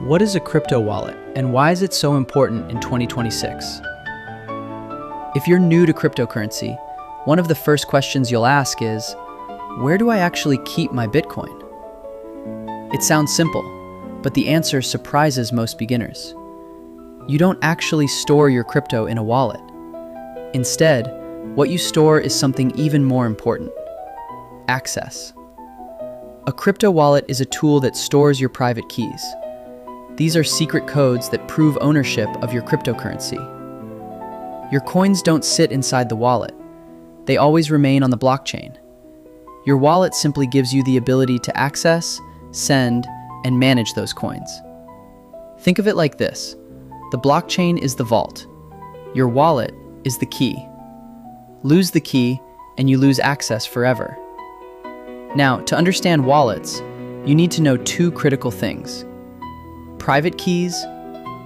What is a crypto wallet and why is it so important in 2026? If you're new to cryptocurrency, one of the first questions you'll ask is, where do I actually keep my Bitcoin? It sounds simple, but the answer surprises most beginners. You don't actually store your crypto in a wallet. Instead, what you store is something even more important: access. A crypto wallet is a tool that stores your private keys. These are secret codes that prove ownership of your cryptocurrency. Your coins don't sit inside the wallet. They always remain on the blockchain. Your wallet simply gives you the ability to access, send, and manage those coins. Think of it like this: the blockchain is the vault. Your wallet is the key. Lose the key, and you lose access forever. Now, to understand wallets, you need to know two critical things: private keys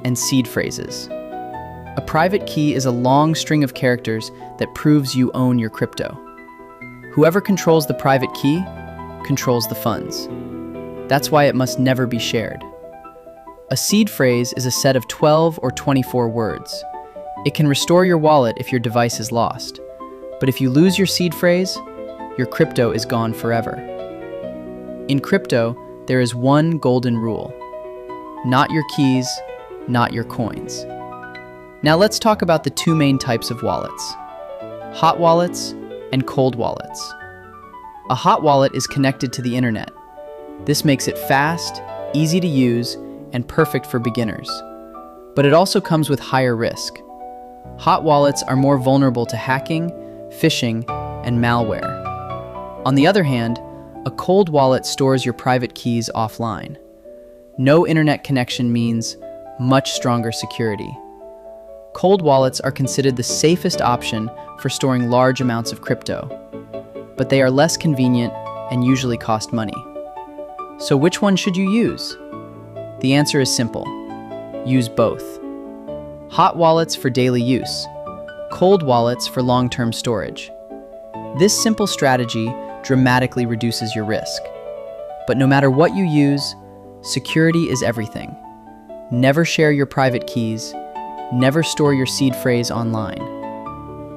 and seed phrases. A private key is a long string of characters that proves you own your crypto. Whoever controls the private key controls the funds. That's why it must never be shared. A seed phrase is a set of 12 or 24 words. It can restore your wallet if your device is lost. But if you lose your seed phrase, your crypto is gone forever. In crypto, there is one golden rule: not your keys, not your coins. Now let's talk about the two main types of wallets: hot wallets and cold wallets. A hot wallet is connected to the internet. This makes it fast, easy to use, and perfect for beginners. But it also comes with higher risk. Hot wallets are more vulnerable to hacking, phishing, and malware. On the other hand, a cold wallet stores your private keys offline. No internet connection means much stronger security. Cold wallets are considered the safest option for storing large amounts of crypto, but they are less convenient and usually cost money. So which one should you use? The answer is simple: use both. Hot wallets for daily use, cold wallets for long-term storage. This simple strategy dramatically reduces your risk. But no matter what you use, security is everything. Never share your private keys. Never store your seed phrase online.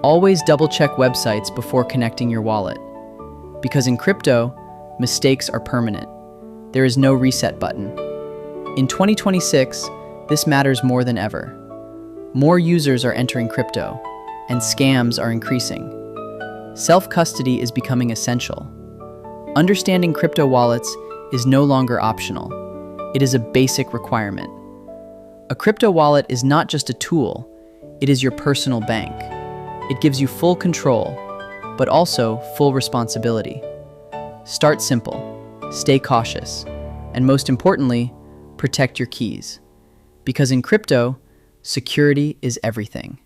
Always double-check websites before connecting your wallet. Because in crypto, mistakes are permanent. There is no reset button. In 2026, this matters more than ever. More users are entering crypto, and scams are increasing. Self-custody is becoming essential. Understanding crypto wallets is no longer optional. It is a basic requirement. A crypto wallet is not just a tool, it is your personal bank. It gives you full control, but also full responsibility. Start simple, stay cautious, and most importantly, protect your keys. Because in crypto, security is everything.